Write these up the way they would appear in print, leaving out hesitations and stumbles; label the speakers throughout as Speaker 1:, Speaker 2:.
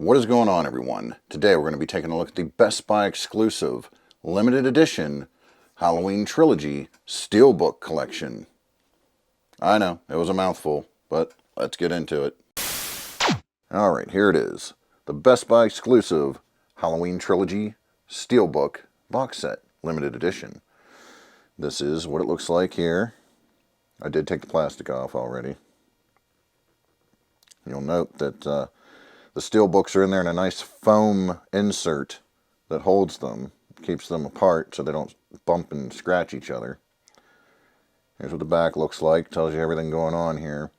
Speaker 1: What is going on, everyone? Today we're going to be taking a look at the Best Buy exclusive limited edition Halloween Trilogy Steelbook collection. I know, it was a mouthful, but let's get into it. Alright, here it is. The Best Buy exclusive Halloween Trilogy Steelbook box set, limited edition. This is what it looks like here. I did take the plastic off already. You'll note that the steel books are in there in a nice foam insert that holds them, keeps them apart so they don't bump and scratch each other. Here's what the back looks like, tells you everything going on here.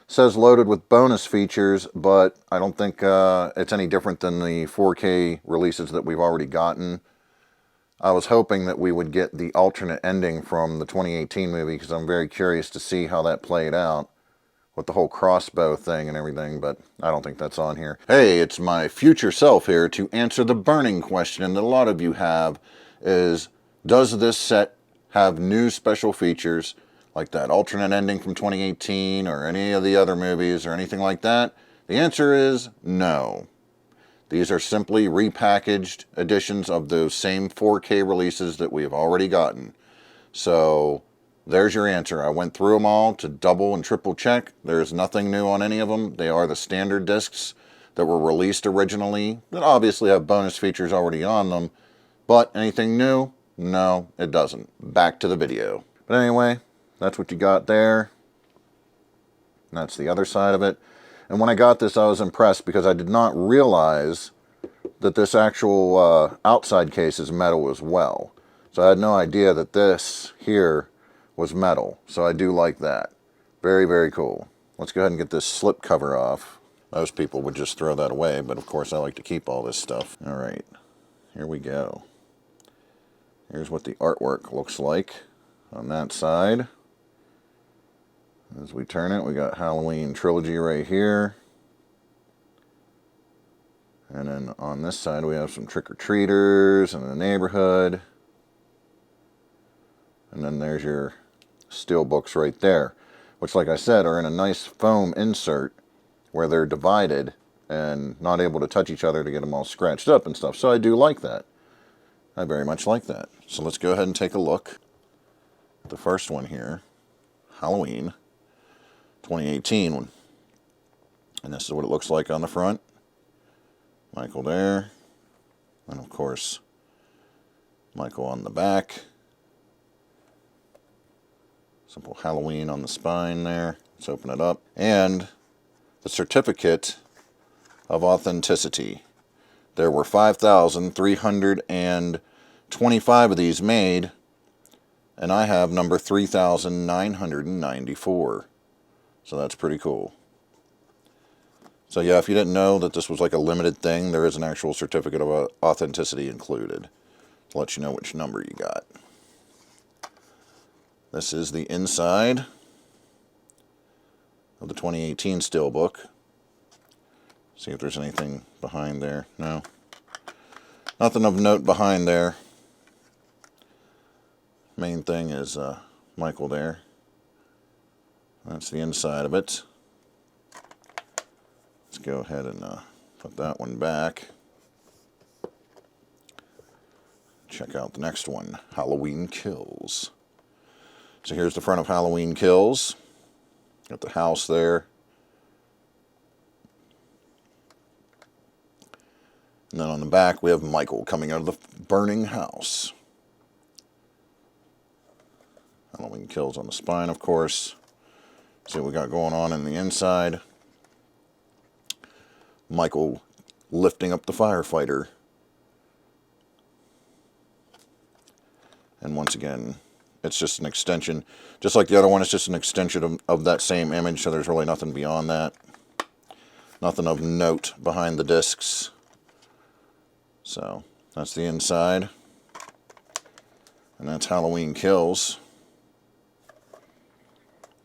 Speaker 1: Says loaded with bonus features, but I don't think it's any different than the 4K releases that we've already gotten. I was hoping that we would get the alternate ending from the 2018 movie because I'm very curious to see how that played out with the whole crossbow thing and everything, but I don't think that's on here. Hey, it's my future self here to answer the burning question that a lot of you have is, does this set have new special features like that alternate ending from 2018 or any of the other movies or anything like that? The answer is no. These are simply repackaged editions of those same 4K releases that we have already gotten. So there's your answer. I went through them all to double and triple check. There's nothing new on any of them. They are the standard discs that were released originally that obviously have bonus features already on them. But anything new? No, it doesn't. Back to the video. But anyway, that's what you got there. That's the other side of it. And when I got this, I was impressed because I did not realize that this actual outside case is metal as well. So I had no idea that this here was metal, so I do like that. Very, very cool. Let's go ahead and get this slip cover off. Most people would just throw that away, but of course I like to keep all this stuff. Alright, here we go. Here's what the artwork looks like on that side. As we turn it, we got Halloween Trilogy right here. And then on this side we have some trick-or-treaters in the neighborhood. And then there's your steel books right there, which, like I said, are in a nice foam insert where they're divided and not able to touch each other to get them all scratched up and stuff. So I do like that. I very much like that. So let's go ahead and take a look at the first one here, Halloween 2018 one. And this is what it looks like on the front. Michael there. And of course, Michael on the back. Simple Halloween on the spine there. Let's open it up. And the certificate of authenticity. There were 5,325 of these made, and I have number 3,994. So that's pretty cool. So yeah, if you didn't know that this was like a limited thing, there is an actual certificate of authenticity included to let you know which number you got. This is the inside of the 2018 Steelbook. See if there's anything behind there. No. Nothing of note behind there. Main thing is Michael there. That's the inside of it. Let's go ahead and put that one back. Check out the next one, Halloween Kills. So here's the front of Halloween Kills. Got the house there. And then on the back we have Michael coming out of the burning house. Halloween Kills on the spine, of course. See what we got going on in the inside. Michael lifting up the firefighter. And once again, it's just an extension. Just like the other one, it's just an extension of that same image, so there's really nothing beyond that. Nothing of note behind the discs. So, that's the inside. And that's Halloween Kills.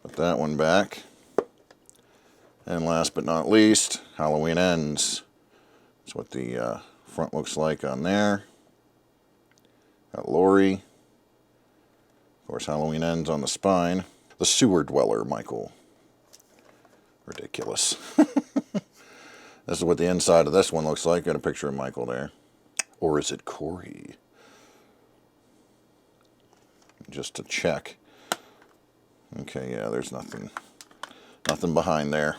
Speaker 1: Put that one back. And last but not least, Halloween Ends. That's what the front looks like on there. Got Lori. Of course, Halloween Ends on the spine. The sewer dweller, Michael. Ridiculous. This is what the inside of this one looks like. Got a picture of Michael there. Or is it Corey? Just to check. Okay, yeah, there's nothing behind there.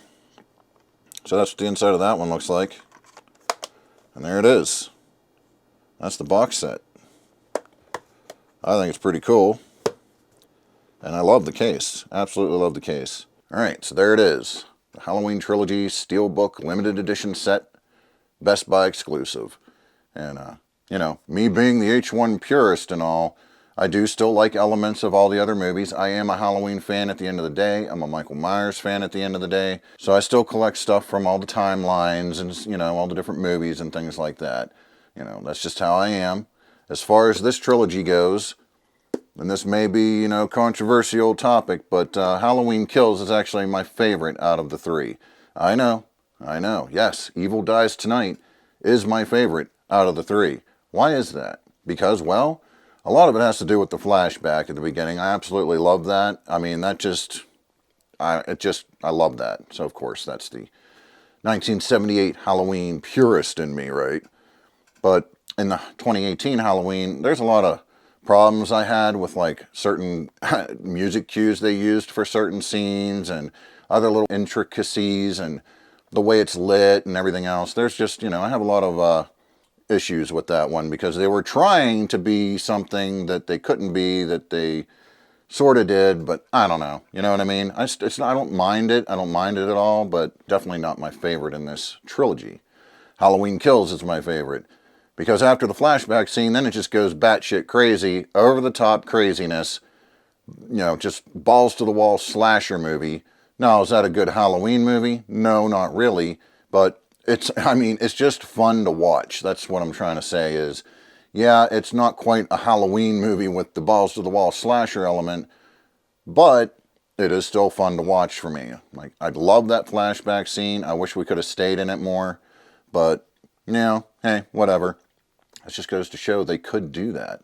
Speaker 1: So that's what the inside of that one looks like. And there it is. That's the box set. I think it's pretty cool. And I love the case. Absolutely love the case. Alright, so there it is. The Halloween Trilogy Steelbook Limited Edition set. Best Buy exclusive. And, you know, me being the H1 purist and all, I do still like elements of all the other movies. I am a Halloween fan at the end of the day. I'm a Michael Myers fan at the end of the day. So I still collect stuff from all the timelines and, you know, all the different movies and things like that. You know, that's just how I am. As far as this trilogy goes, and this may be, you know, controversial topic, but Halloween Kills is actually my favorite out of the three. I know. Yes, Evil Dies Tonight is my favorite out of the three. Why is that? Because, well, a lot of it has to do with the flashback at the beginning. I absolutely love that. I mean, that I love that. So, of course, that's the 1978 Halloween purist in me, right? But in the 2018 Halloween, there's a lot of problems I had with, like, certain music cues they used for certain scenes and other little intricacies and the way it's lit and everything else. There's just, you know, I have a lot of issues with that one because they were trying to be something that they couldn't be, that they sort of did, but I don't know. You know what I mean? I don't mind it. I don't mind it at all, but definitely not my favorite in this trilogy. Halloween Kills is my favorite because after the flashback scene, then it just goes batshit crazy, over the top craziness, you know, just balls to the wall slasher movie. Now, is that a good Halloween movie? No, not really, but it's just fun to watch. That's what I'm trying to say is, yeah, it's not quite a Halloween movie with the balls-to-the-wall slasher element, but it is still fun to watch for me. Like, I love that flashback scene. I wish we could have stayed in it more, but, you know, hey, whatever. It just goes to show they could do that.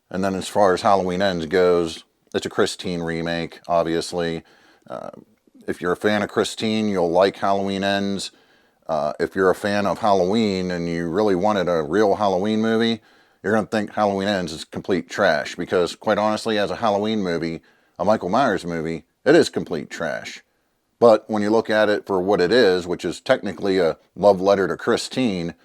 Speaker 1: And then as far as Halloween Ends goes, it's a Christine remake, obviously. If you're a fan of Christine, you'll like Halloween Ends. If you're a fan of Halloween and you really wanted a real Halloween movie, you're going to think Halloween Ends is complete trash. Because, quite honestly, as a Halloween movie, a Michael Myers movie, it is complete trash. But when you look at it for what it is, which is technically a love letter to Christine,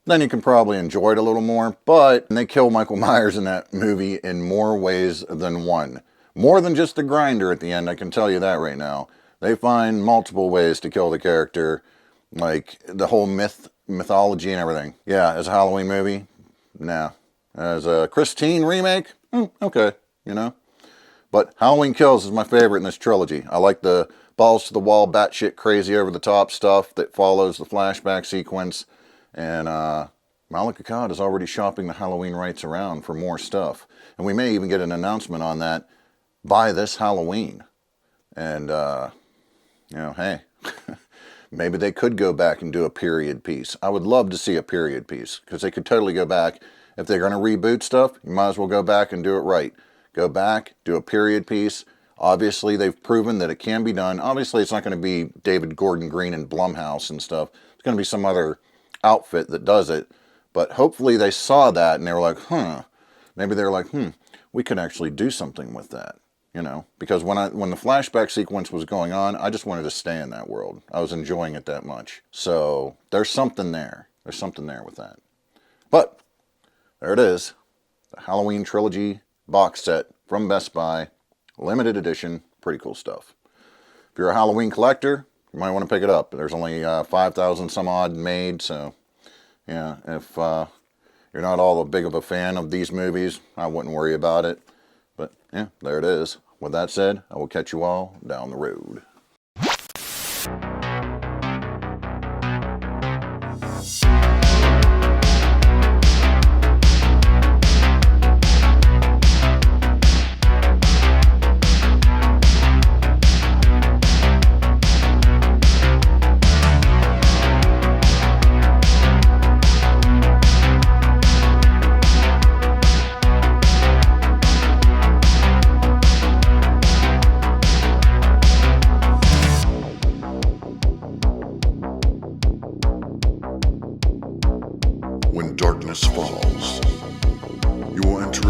Speaker 1: then you can probably enjoy it a little more. But they kill Michael Myers in that movie in more ways than one. More than just the grinder at the end, I can tell you that right now. They find multiple ways to kill the character. Like, the whole mythology and everything. Yeah, as a Halloween movie, nah. As a Christine remake, okay, you know. But Halloween Kills is my favorite in this trilogy. I like the balls-to-the-wall, batshit crazy, over-the-top stuff that follows the flashback sequence. And Malika Akkad is already shopping the Halloween rights around for more stuff. And we may even get an announcement on that by this Halloween. And, you know, hey... Maybe they could go back and do a period piece. I would love to see a period piece, because they could totally go back. If they're going to reboot stuff, you might as well go back and do it right. Go back, do a period piece. Obviously, they've proven that it can be done. Obviously, it's not going to be David Gordon Green and Blumhouse and stuff. It's going to be some other outfit that does it. But hopefully they saw that and they were like, Maybe they were like, we could actually do something with that. You know, because when the flashback sequence was going on, I just wanted to stay in that world. I was enjoying it that much. So there's something there. There's something there with that. But there it is. The Halloween Trilogy box set from Best Buy. Limited edition. Pretty cool stuff. If you're a Halloween collector, you might want to pick it up. There's only 5,000 some odd made. So, yeah, if you're not all that big of a fan of these movies, I wouldn't worry about it. But, yeah, there it is. With that said, I will catch you all down the road.
Speaker 2: darkness falls, you will enter